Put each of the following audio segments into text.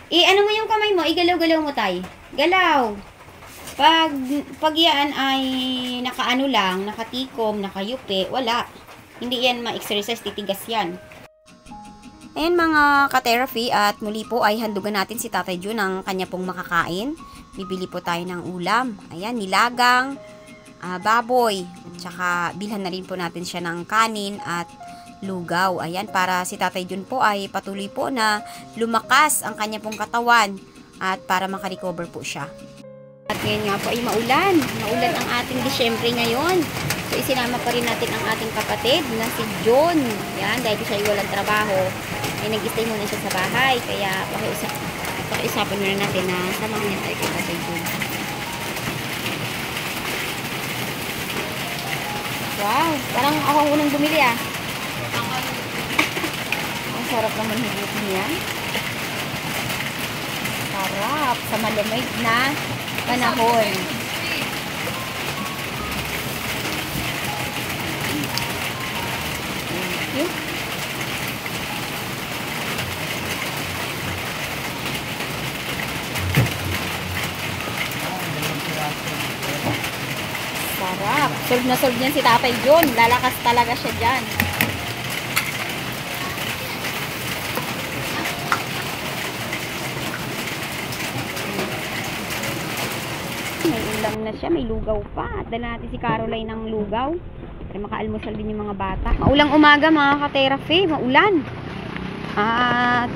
Ano mo yung kamay mo, igalaw-galaw mo tay. Galaw. Pag yan ay nakaano lang, nakatikom, nakayupi, wala. Hindi yan ma-exercise, titigas yan. Ayan mga ka-therapy, at muli po ay handugan natin si Tatay Jun ng kanya pong makakain. Bibili po tayo ng ulam. Ayan, nilagang, baboy. At saka bilhan na rin po natin siya ng kanin at lugaw. Ayan, para si Tatay Jun po ay patuloy po na lumakas ang kanya pong katawan at para makarecover po siya. At ngayon nga po ay maulan. Maulan ang ating Disyembre ngayon. So isinama pa rin natin ang ating kapatid na si John. Yan, dahil siya ay walang trabaho. Ay nag-stay muna siya sa bahay. Kaya pakiusapan muna natin na samahan niya tayo kay Tatay John. Wow, parang ako ang unang bumili ah. Ang sarap naman higutin yan. Sarap sa malamig na panahon. Thank you. Sarap. Solve na solve niyan si Tatay John. Lalakas talaga siya dyan. May ulam na siya. May lugaw pa. At dala natin si Caroline ng lugaw. Para makaalmusal din yung mga bata. Maulang umaga mga ka-therapy. Maulan. At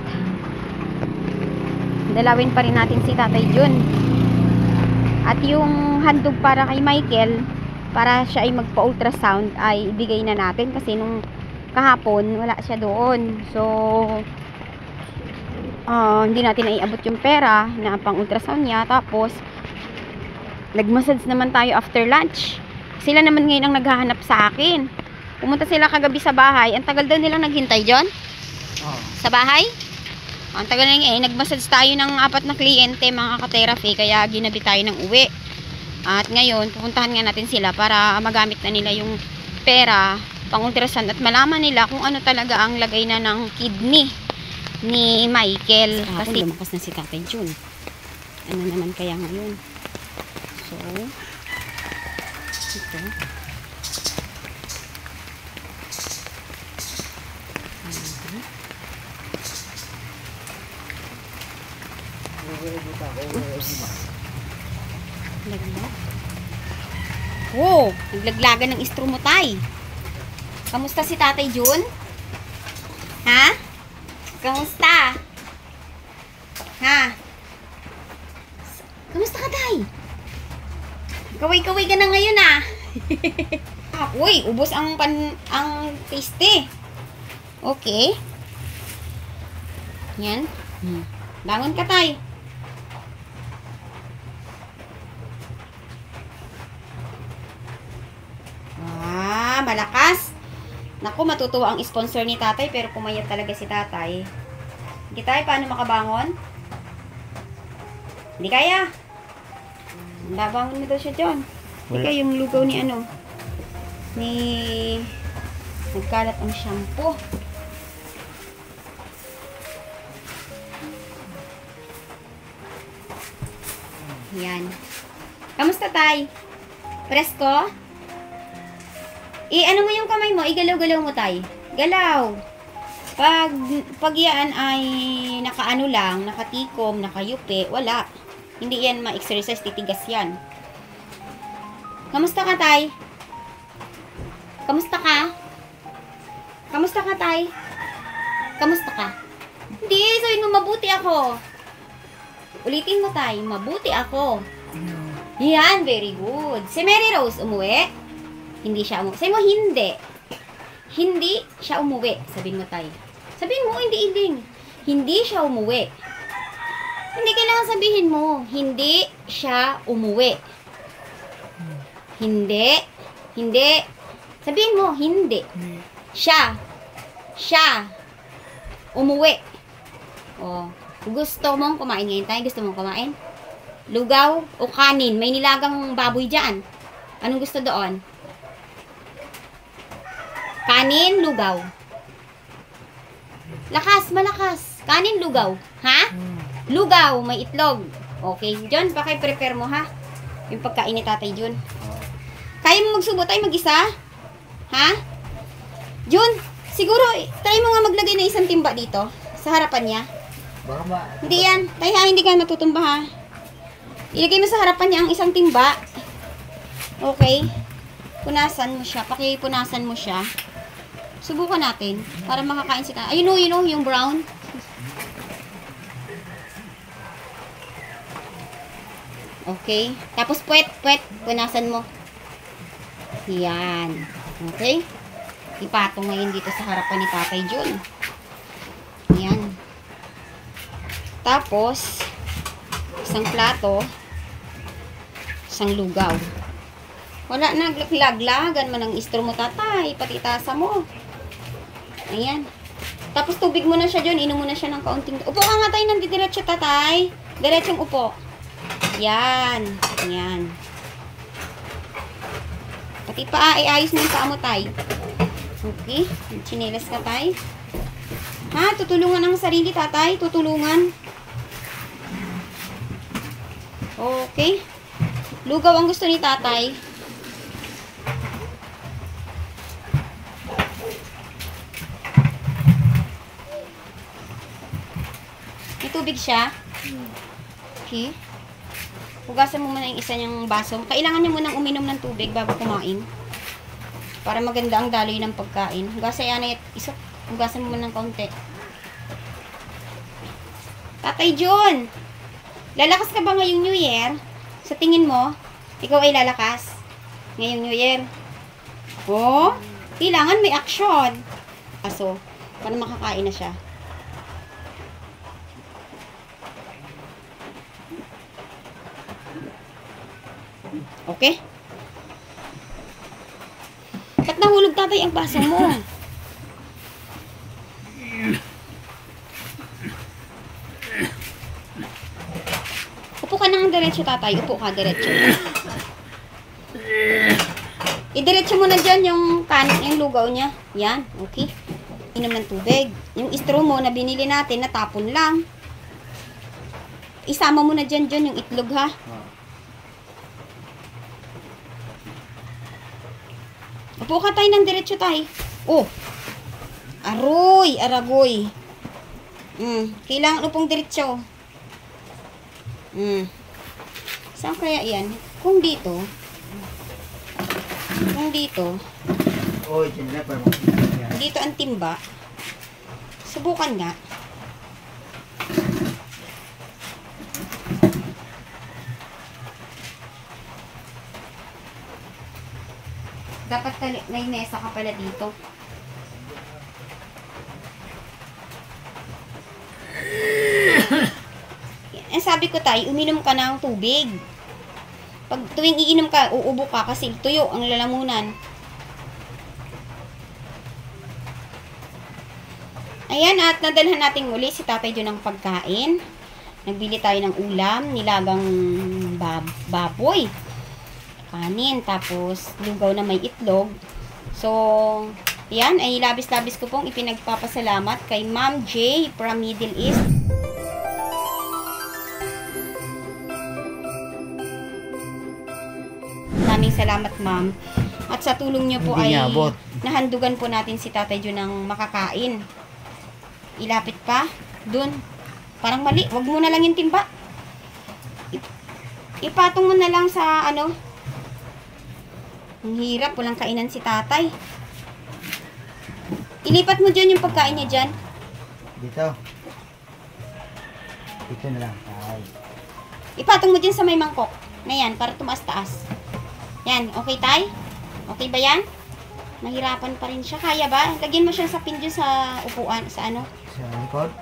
dalawin pa rin natin si Tatay John. At yung handog para kay Michael, para siya ay magpa-ultrasound, ay ibigay na natin kasi nung kahapon wala siya doon. So hindi natin naiabot yung pera na pang-ultrasound niya. Tapos nag-massage naman tayo after lunch. Sila naman ngayon ang naghahanap sa akin. Pumunta sila kagabi sa bahay. Ang tagal daw nilang naghintay, John? Sa bahay? Ang tagal na ngayon, nag-massage tayo ng 4 na kliyente mga ka-therapy, kaya ginabi tayo ng uwi. At ngayon, pupuntahan nga natin sila para magamit na nila yung pera pang-ultrasound at malaman nila kung ano talaga ang lagay na ng kidney ni Michael. Kasi lumakas na si Tatay Jun. Ano naman kaya ngayon? So, ito. Oops. Laglag. Wow, naglaglagan ng instrumutay. Kamusta si Tatay Jun? Ha? Kamusta? Ha? Kamusta ka, Tay? Kaway-kaway ka na ngayon ah. Uy, ubos ang tasty. Okay. Yan. Bangon ka, Tay. Malakas. Naku, matutuwa ang sponsor ni Tatay, pero pumayat talaga si Tatay. Sige, Tay, paano makabangon? Hindi kaya. Babangon mo daw siya, John. Hindi kaya yung lugaw ni ano. Nagkalat ang shampoo. Yan. Kamusta, Tay? Presko? Ano mo yung kamay mo, igalaw-galaw mo, Tay. Galaw. Pag yan ay nakaano lang, nakatikom, nakayupi, wala. Hindi yan ma-exercise, titigas yan. Kamusta ka, Tay? Kamusta ka? Kamusta ka, Tay? Kamusta ka? Hindi, sabihin mo, mabuti ako. Ulitin mo, Tay, mabuti ako. Yan, very good. Si Mary Rose, umuwi? Hindi siya umuwi. Sabihin mo, hindi. Hindi siya umuwi. Sabihin mo, Tay. Sabihin mo, hindi. Hindi siya umuwi. Hindi kailangan sabihin mo, hindi siya umuwi. Hindi. Hindi. Sabihin mo, hindi. Siya. Umuwi. O, gusto mong kumain ngayon, Tay? Gusto mong kumain? Lugaw o kanin? May nilagang baboy dyan. Anong gusto doon? Kanin, lugaw. Lakas, malakas. Kanin, lugaw. Ha? Lugaw, may itlog. Okay, John, paki-prepare mo ha. Yung pagkain ni Tatay Jun. Kaya mo magsubo tayo mag-isa? Ha? Jun, siguro, try mo nga maglagay ng isang timba dito. Sa harapan niya. Baka ba? Hindi yan. Tay ha, hindi ka matutumba ha. Ilagay mo sa harapan niya ang isang timba. Okay. Punasan mo siya. Pakipunasan mo siya. Subukan natin. Para makakain si Tatay. Ayun o, yung brown. Okay. Tapos puwet. Punasan mo. Yan. Okay. Ipatong ngayon dito sa harapan ni Tatay Jun. Yan. Tapos, isang plato, isang lugaw. Wala na, laglagan man ang istro mo, Tatay. Pati tasa mo. Ayan. Tapos tubig mo na siya dyan. Inom mo na siya ng kaunting. Upo ka nga tayo ng diretso, Tatay. Diretsong upo. Yan. Yan. Pati pa, ayos mo yung paa mo, Tay. Okay. Chinelas ka, Tay. Ha? Tutulungan ang sarili, Tatay. Tutulungan. Okay. Lugaw ang gusto ni Tatay. May tubig siya. Okay. Hugasan mo muna yung isa niyang baso. Kailangan niya munang uminom ng tubig bago kumain. Para maganda ang daloy ng pagkain. Hugasan yan isa. Hugasan mo muna ng kaunti. Tatay Jun! Lalakas ka ba ngayong New Year? Sa tingin mo, ikaw ay lalakas ngayong New Year? Oh, kailangan may action. Kaso, para makakain na siya. Okay? Ba't nahulog, Tatay, ang baso mo? Upo ka nang diretso, Tatay. Upo ka, diretso. Idiretso mo na dyan yung lugaw niya. Yan, okay. Inom ng tubig. Yung straw mo na binili natin, natapon lang. Isama mo na dyan yung itlog, ha? Upo ka, Tay, ng diretso, Tay. Oh. Aroy, aragoy. Kailangan upong diretso. Saan kaya yan? Kung dito. Oh, dyan na para Dito ang timba. Subukan nga. Dapat may mesa ka pala dito. Sabi ko, Tay, uminom ka ng tubig. Pag tuwing iinom ka, uubo ka kasi tuyo ang lalamunan. Ayan, at nadalhan natin muli si Tatay Jun ng pagkain. Nagbili tayo ng ulam, nilagang baboy, kanin, tapos lugaw na may itlog. So, yan, ay labis-labis ko pong ipinagpapasalamat kay Ma'am J from Middle East. Maraming salamat, Ma'am. At sa tulong niyo po ay nahandugan po natin si Tatay Jun ng makakain. Ilapit pa. Dun. Parang mali. Wag mo na lang yung timba. Ipatong mo na lang sa ano. Ang hirap. Walang kainan si Tatay. Ilipat mo dyan yung pagkain niya dyan. Dito. Dito na lang. Ay. Ipatong mo dyan sa may mangkok. Na yan. Para tumaas-taas. Yan. Okay, Tay? Okay ba yan? Mahirapan pa rin siya. Kaya ba? Lagyan mo siya sa pin dyan sa upuan. Sa ano? Sa likod?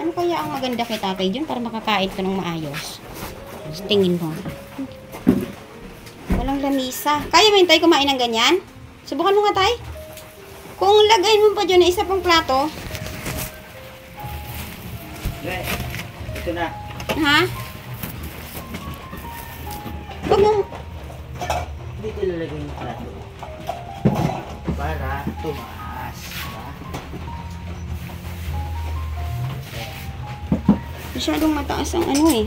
Ano kaya ang maganda kay Tatay dyan para makakain ka ng maayos? Tingin mo. Walang lamisa. Kaya ba yung Tay kumain ng ganyan? Subukan mo nga, Tay. Kung lagayin mo pa dyan na isa pang plato. Ito na. Ha? Huwag mo. Dito ilalagay yung plato. Para tumaas. Masyadong mataas ang ano eh.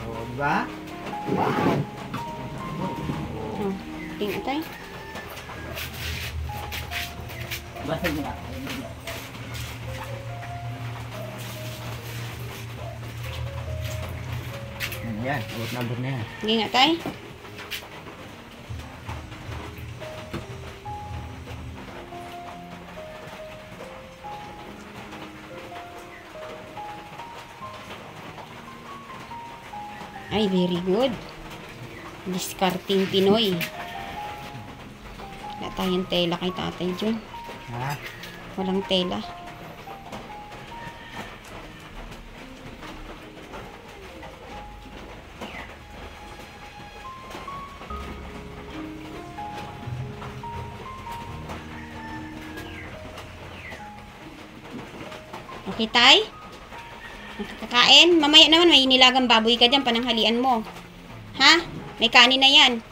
O, diba? Oh, tingnan tayo. Basag na. Yan, abot na yan. Sige nga tayo. Ay, very good. Discarding Pinoy. Wala tayong tela kay Tatay Jun. Ha? Walang tela. Okay, Tay? Kakain? Mamaya naman may nilagang baboy ka dyan, pananghalian mo. Ha? May kanin na yan.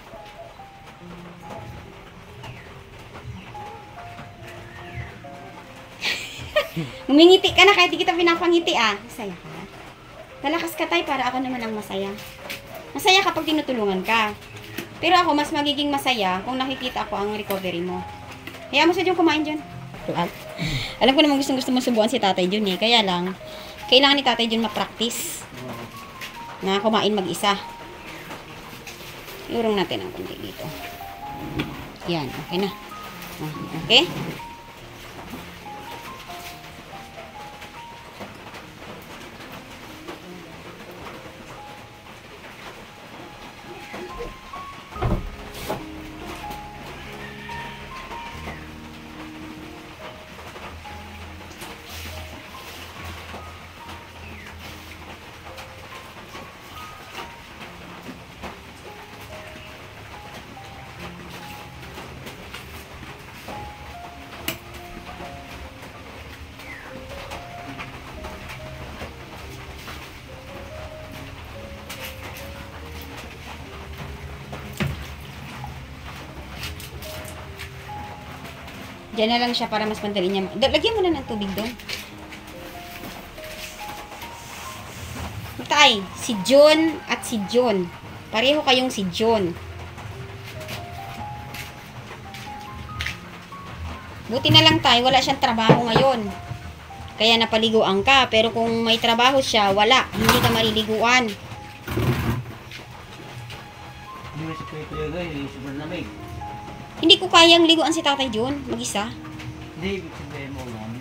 Umingiti ka na kahit di kita pinapangiti ah. Masaya ka. Lalakas ka, Tay, para ako naman ang masaya. Masaya kapag tinutulungan ka. Pero ako, mas magiging masaya kung nakikita ko ang recovery mo. Kaya mo sa dyan kumain dyan. Alam ko naman gusto mo subukan si Tatay Jun eh. Kaya lang, kailangan ni Tatay Jun ma-practice na kumain mag-isa. Iurong natin ang konti dito. Yan, okay na. Okay? Diyan na lang siya para mas madali niya. Lagyan mo na ng tubig doon. Tay, si John at si John. Pareho kayong si John. Buti na lang tayo, wala siyang trabaho ngayon. Kaya napaliguan ka. Pero kung may trabaho siya, wala. Hindi ka maliliguan. Hindi mo si Kuya guys, sobrang lamig. Hindi ko kayang liguan si Tatay John, mag-isa. Hindi, ibig sabihin mo yan.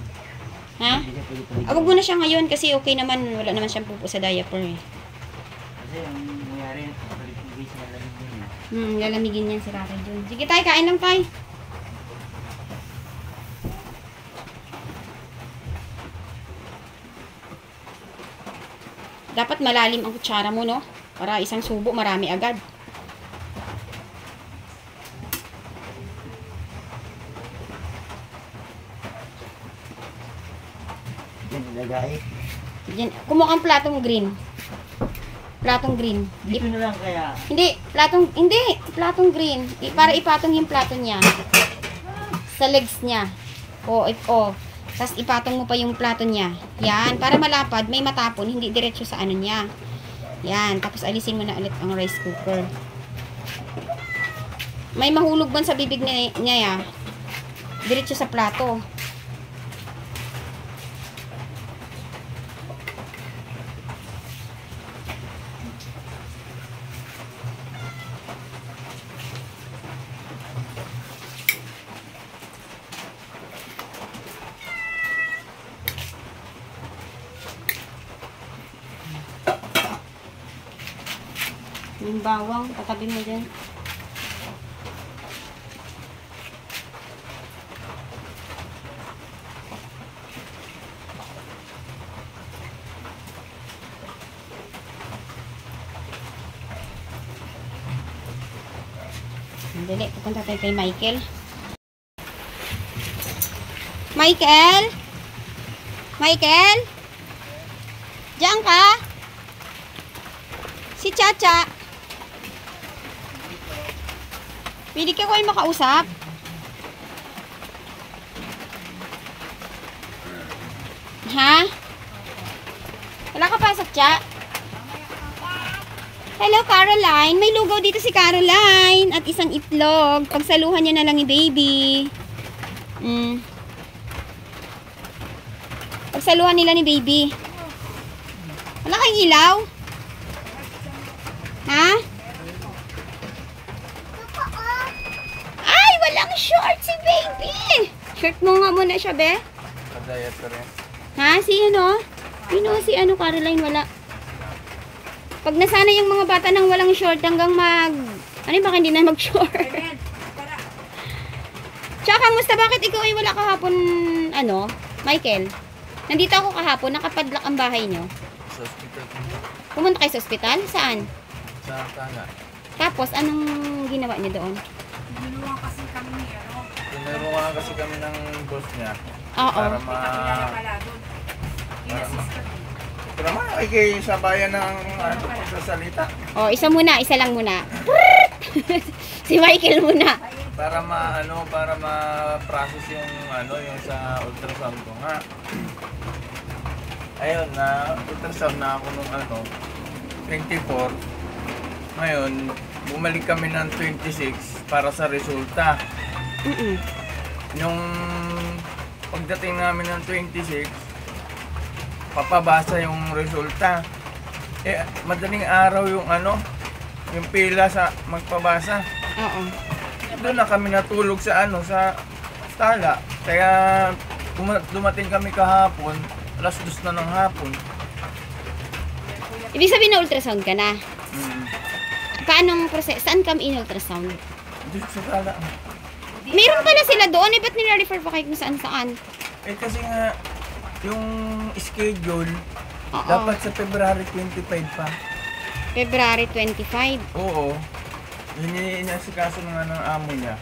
Ha? Hindi siya pwede paligo. Awag mo na siya ngayon kasi okay naman. Wala naman siyang pupo sa diaper eh. Kasi ang nangyari, paligid siya lamig din. Lalamigin yan si Tatay John. Sige tay, kain lang tay. Dapat malalim ang kutsara mo, no? Para isang subo, marami agad. Yan ilagay. Yan. Kumuha kang platong green. Platong green. Dito na lang kaya. Hindi, platong green. Para ipatong yung plato niya. Sa legs niya. O. Tapos ipatong mo pa yung plato niya. Yan. Para malapad, may matapon. Hindi diretso sa ano niya. Yan. Tapos alisin mo na ulit ang rice cooker. May mahulog ban sa bibig niya ya. Diretso sa plato. Yung bawang, tatabi mo dyan. Dali, pupunta tayo kay Michael. Michael? Michael? Diyan ka? Si Chacha. Pwede ka ko ay makausap? Ha? Wala ka pasok, Cha? Hello, Caroline. May lugaw dito si Caroline. At isang itlog. Pagsaluhan niya na lang ni baby. Pagsaluhan nila ni baby. Wala kayong ilaw? Ha? Ay, walang short si baby. Shirt mo nga muna siya, be. Kadayat ka rin. Ha? Si ano? Si ano, Caroline, wala. Pag nasana yung mga bata nang walang short hanggang ano baka hindi na mag-short? Tsaka, kamusta? Bakit ikaw ay wala kahapon, Michael? Nandito ako kahapon, nakapadlock ang bahay nyo. Sa hospital. Pumunta kayo sa ospital? Saan? Sa Tanga. Tapos, anong ginawa niyo doon? Tinulungan kasi kami ng boss niya. Oo. Para Pero naman, ay kayo sa bayan ng pagsasalita. Oh, isa lang muna. Si Michael muna. Para ma-process yung yung sa ultrasound ko nga. Ayun, na ultrasound na ako nung 24. Ngayon, bumalik kami ng 26 para sa resulta. Yung pagdating namin ng 26, papabasa yung resulta. Madaling araw yung yung pila sa magpabasa. Oo. Doon na kami natulog sa sala. Kaya dumating kami kahapon, alas 2 na ng hapon. Ibig sabihin na ultrasound ka na. Paano ang proseso? Saan kami in-ultrasound? Dito sa sala. Meron pala sila doon. Ba't nila-refer pa kayo kung saan-saan? Kasi nga, yung schedule, Oo. dapat sa February 25 pa. February 25. Oo. Inasikaso nga ng amo niya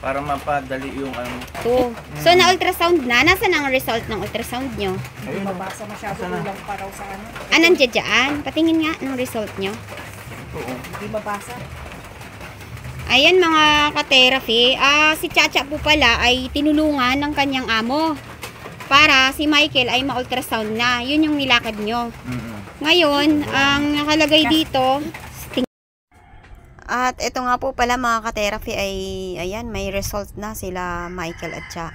para mapadali yung So, na-ultrasound na. Nasaan ang result ng ultrasound nyo? Ayun, Mabasa masyado kulang pa raw sa Nandiyan dyan. Patingin nga ng result nyo. oo. Hindi mabasa. Ayan mga ka-therapy. Si Chacha po pala ay tinulungan ng kanyang amo para si Michael ay ma-ultrasound na. Yun yung nilakad nyo. Ngayon, ang nakalagay dito, at ito nga po pala mga ka-therapy ay, ayan, may result na sila Michael at Cha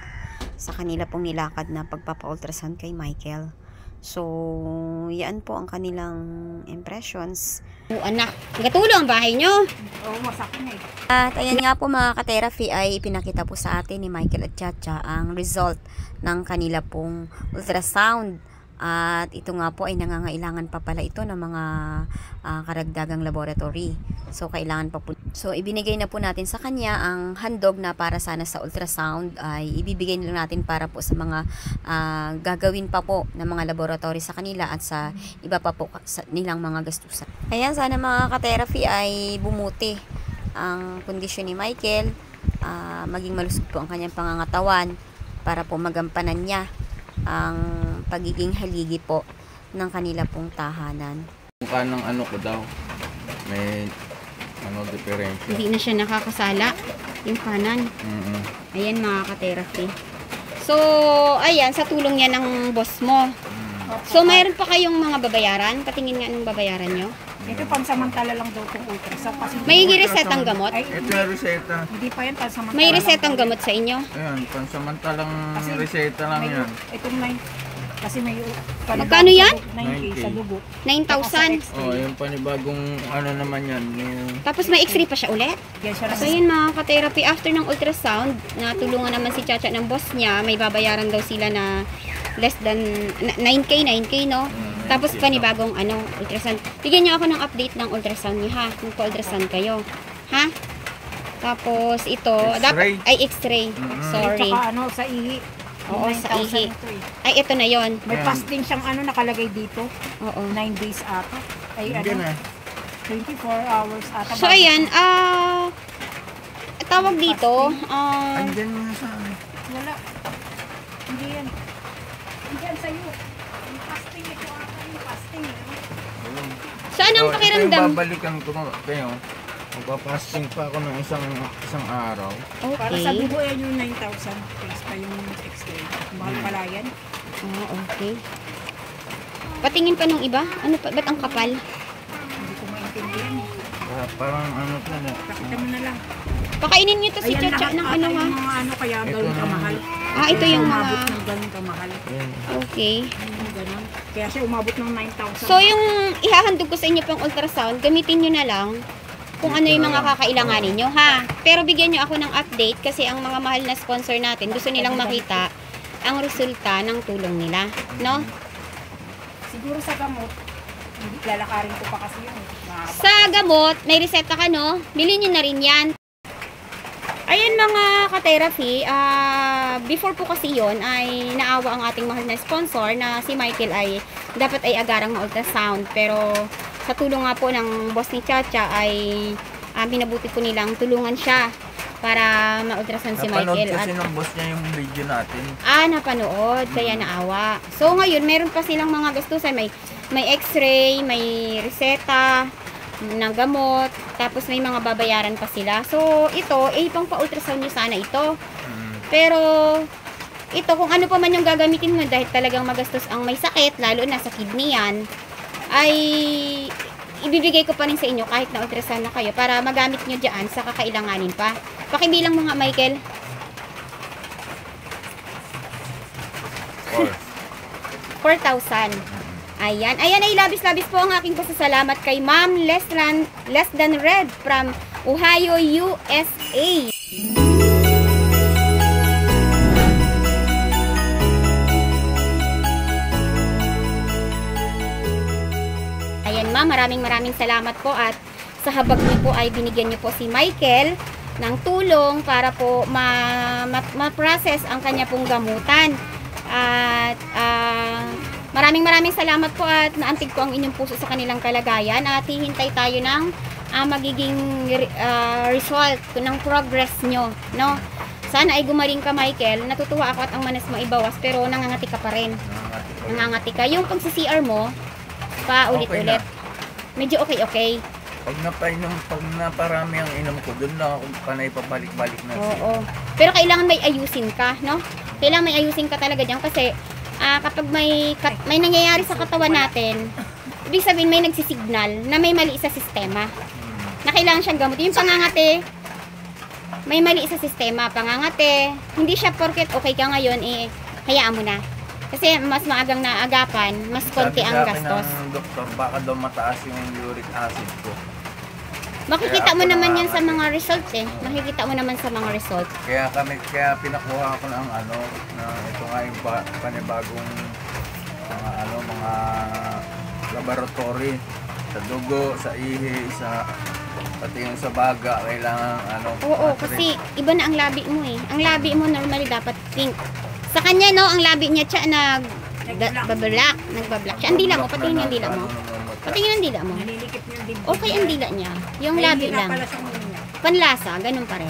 sa kanila pong nilakad na pagpapa-ultrasound kay Michael. So, yan po ang kanilang impressions. Anak, nagatulo ang bahay nyo. Oo, masakit na At ayan nga po mga ka-therapy ay pinakita po sa atin ni Michael at Chacha ang result ng kanila pong ultrasound. At ito nga po ay nangangailangan pa pala ito ng mga karagdagang laboratory. So kailangan pa po. So ibinigay na po natin sa kanya ang handog na para sana sa ultrasound ay ibibigay na natin para po sa mga gagawin pa po ng mga laboratory sa kanila at sa iba pa po sa nilang mga gastusan. Ayan, sana mga ka-therapy ay bumuti ang kondisyon ni Michael, maging malusog po ang kanyang pangangatawan para po magampanan niya ang pagiging haligi po ng kanila pong tahanan. Mukha ng ko daw, may diferensya. Hindi na siya nakakasala yung kanan. Ayan mga ka-therapy. So, ayan, sa tulong yan ng boss mo. So, mayroon pa kayong mga babayaran? Patingin nga ng babayaran nyo. Ito pansamantala lang daw itong ultrasound. Kasi May resetang gamot? Ay, Ito yung reseta. hindi pa yan pansamantala. May resetang gamot sa inyo? Ayan, pansamantalang Kasi reseta lang may, yan. Itong 9. Kasi may Magkano yan? 9K sa dugo. 9,000. Oh, yung panibagong naman yan. Yung Tapos may x-ray pa siya ulit? Yan siya So yun mga ka-therapy, after ng ultrasound, natulungan naman si Chacha ng boss niya, may babayaran daw sila na less than 9K no? Tapos panibagong ultrasound. Bigyan niyo ako ng update ng ultrasound niyo ha, kung ultrasound kayo. Ha? Tapos ito, dapat ay x-ray. Sorry. Tsaka sa ihi. Oo, sa 9,000 ihi. ito eh. Ay, ito na yon. May fasting siyang nakalagay dito. Oo. 9 days ata. Ay hindi na. 24 hours ata. So ayan, tawag dito, Andyan nga sa Wala. Hindi yan. Hindi yan sa'yo. Yung fasting ito ata yung fasting. saan ang pakiramdam? Babalikan ko kayo. Magpa-fasting pa ako ng isang araw. Para sa Okay. dugo yan yung 9,000 plus pa yung x-ray. Mahal pala yan. Ah, okay. Patingin ka nung iba? Ano pa? Ba't ang kapal? Hindi ko maintindihan eh. Parang ano pa na. Pakita mo na lang. Pakainin niyo to si Ayan Chacha lahat ng ata ano yung ha? mga ano kaya Ito gawin na. kamahal. Ah, ito yung umabot mga... ng ganun kamahal. Yan. Okay. Yung ganun. Kaya siya umabot ng 9,000. So, yung ihahandog ko sa inyo pang ultrasound, gamitin nyo na lang kung ano yung mga kakailanganin nyo, ha? Pero bigyan nyo ako ng update kasi ang mga mahal na sponsor natin, gusto nilang makita ang resulta ng tulong nila, no? Siguro sa gamot, hindi lalakarin ko pa kasi yun. Mahaba. Sa gamot, may reseta ka, no? Bilhin nyo na rin yan. Ayan mga ka-therapy, before po kasi yon ay naawa ang ating mahal na sponsor na si Michael ay dapat ay agarang ma-ultrasound. Pero sa tulong nga po ng boss ni Chacha ay binabuti po nilang tulungan siya para ma-ultrasound si Napanood Michael. kasi ng boss niya yung video natin. Napanood, kaya naawa. So ngayon, meron pa silang mga gastusan. May x-ray, may reseta ng gamot, tapos may mga babayaran pa sila. So, ito, pang pa-ultrasound nyo sana ito. Pero, ito, kung ano pa man yung gagamitin mo, dahil talagang magastos ang may sakit, lalo na sa kidney yan, ay ibibigay ko pa rin sa inyo kahit na ultrasound na kayo para magamit nyo dyan sa kakailanganin pa. Pakibilang mga Michael. 4,000. Ayan. Ayan ay labis-labis po ang aking pasasalamat kay Ma'am Less Than Red from Ohio, USA. Ayan ma'am, maraming salamat po at sa habag niyo po ay binigyan niyo po si Michael ng tulong para po ma-process ang kanya pong gamutan. At maraming salamat po at naantig ko ang inyong puso sa kanilang kalagayan at hihintay tayo ng magiging result ng progress nyo, no? Sana ay gumaling ka, Michael. Natutuwa ako at ang manas mo ibawas pero nangangati ka pa rin. Nangangati ka. Yung pag-CCR mo, paulit-ulit. Medyo okay. Pag naparami ang inom ko, doon lang ako panay pabalik-balik na. Oo. Pero kailangan may ayusin ka, no? Kailangan may ayusin ka talaga dyan kasi kapag may nangyayari sa katawan natin, ibig sabihin may nagsisignal na may mali sa sistema. Na kailangan siyang gamutin. Yung pangangate, may mali sa sistema. Pangangate, hindi siya porket okay ka ngayon, hayaan mo na. Kasi mas maagang naagapan, mas konti ang gastos. Sabi ng doktor, baka daw mataas yung uric acid ko. Makikita Kaya mo ako naman yan sa nakakati. mga results Makikita mo naman sa mga results. Kaya pinakuha ko ng na ito nga yung panibagong mga laboratory sa dugo, sa ihi, pati yung sa baga, kailangan Oo, kasi iba na ang labi mo Ang labi mo normally dapat pink. Sa kanya, no, ang labi niya nagbablak siya. Ang dila mo, patingin yung dila mo. Patingin ang dila mo. Nalilikip niya din. Okay ang dila niya. Yung labi lang. Pala siyang niya. Panlasa, ganun pa rin.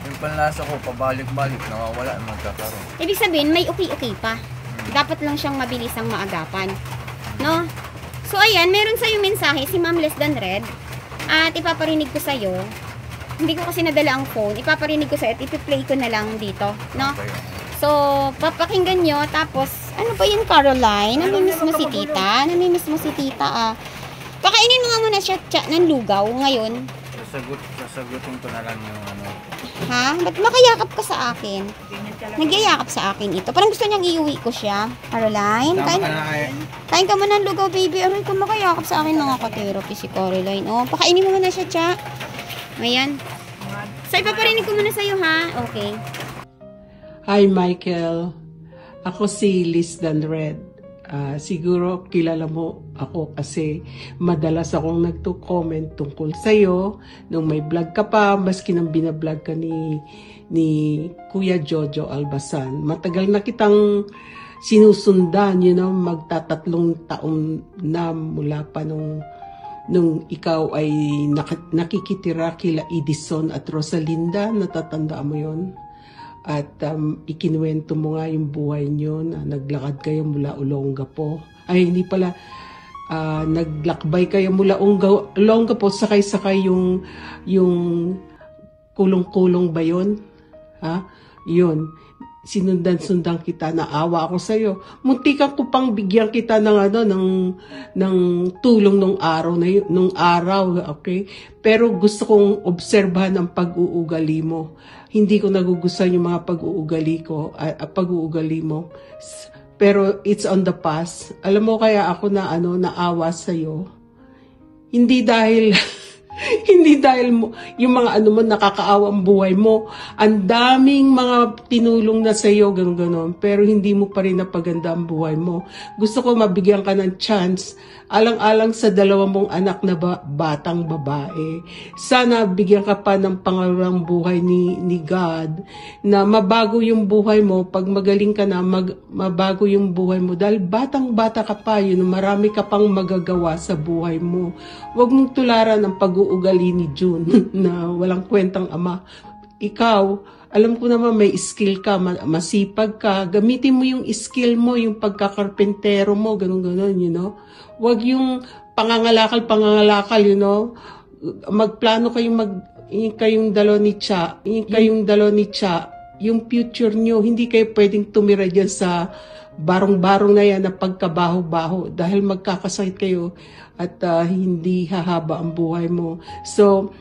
Yung panlasa ko, pabalik-balik, nawawala, magkakaroon. Ibig sabihin, may okay pa. Dapat lang siyang mabilisang maagapan. No? So, ayan, meron sa'yo mensahe, si Ma'am Less Than Red. At ipaparinig ko sa'yo. Hindi ko kasi nadala ang phone. Ipaparinig ko sa'yo at ipi-play ko na lang dito. No? Okay. So, papakinggan nyo. Tapos, ano ba yun, Caroline? Namimiss mo si tita? Pakainin mo nga muna siya ng lugaw ngayon. Sasagutin ko na lang yung Ha? Ba't makayakap ka sa akin? Nagyayakap sa akin ito. Parang gusto niyang iuwi ko siya. Caroline, kain ka muna ng lugaw, baby. Aray ka makayakap sa akin mga ka-therapy si Caroline. Oh, pakainin mo muna siya, Cha. Ayan. So, ipaparinig ko muna sa'yo, ha? Okay. Hi Michael, ako si Less Than Red. Siguro kilala mo ako kasi madalas akong nagto-comment tungkol sa'yo nung may vlog ka pa, maski nang binablog ka ni Kuya Jojo Albasan. Matagal na kitang sinusundan, magtatatlong taon na mula pa nung ikaw ay nakikitira kila Edison at Rosalinda, natatandaan mo yon? At ikinuwento mo nga yung buhay nyo na naglakad kayo mula Olongapo. Ay, hindi pala. naglakbay kayo mula Olongapo, sakay-sakay yung kulong-kulong ba yun? Ha? Yun. Sinundan-sundan kita, naawa ako sa'yo. Muntikan ko pang bigyan kita ng tulong nung araw, okay? Pero gusto kong obserbahan ang pag-uugali mo. Hindi ko nagugustuhan yung mga pag-uugali mo. Pero it's on the past. Alam mo kaya ako naawa sa'yo. Hindi dahil yung mga nakakaawa ang buhay mo. Ang daming mga tinulong na sa iyo, gano'n. Pero hindi mo pa rin napaganda ang buhay mo. Gusto ko mabigyan ka ng chance, alang-alang sa 2 mong anak na batang babae. Sana bigyan ka pa ng pangalawang buhay ni God, na mabago yung buhay mo. Pag magaling ka na, mabago yung buhay mo. Dahil batang-bata ka pa, marami ka pang magagawa sa buhay mo. Huwag mong tularan ang pag-uugali ni June na walang kwentang ama. Ikaw, alam ko naman may skill ka, masipag ka. Gamitin mo yung skill mo, yung pagkakarpentero mo, ganun-ganun, Huwag yung pangangalakal, Magplano kayong dalawa ni Cha, yung future nyo, hindi kayo pwedeng tumira dyan sa barong-barong na yan na pagkabaho-baho dahil magkakasakit kayo at hindi hahaba ang buhay mo. So,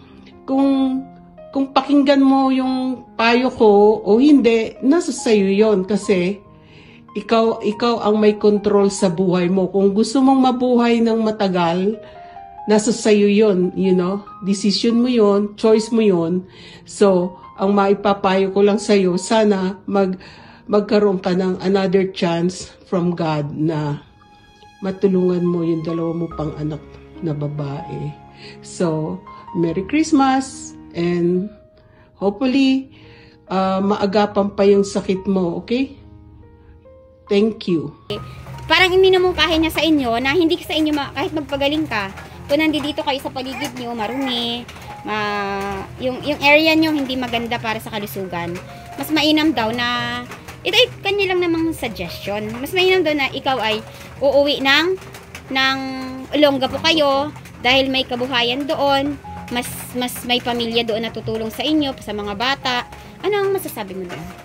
kung pakinggan mo yung payo ko o hindi, nasa sayo yon, kasi ikaw ang may control sa buhay mo. Kung gusto mong mabuhay ng matagal, nasa sayo yon, decision mo yon, choice mo yon. So, ang maipapayo ko lang sa'yo, sana magkaroon ka ng another chance from God na matulungan mo yung 2 mo pang anak na babae. So, Merry Christmas, and hopefully, maagapan pa yung sakit mo, okay? Thank you. Parang minumungkahi niya sa inyo na hindi sa inyo kahit magpagaling ka, kung nandito kayo sa paligid niyo, marumi, yung area niyo hindi maganda para sa kalusugan. Mas mainam daw na, ito ay kanya lang namang suggestion, mas mainam daw na ikaw ay uuwi ng Olongapo kayo dahil may kabuhayan doon, mas may pamilya doon na tutulong sa inyo, sa mga bata. Ano ang masasabi mo doon?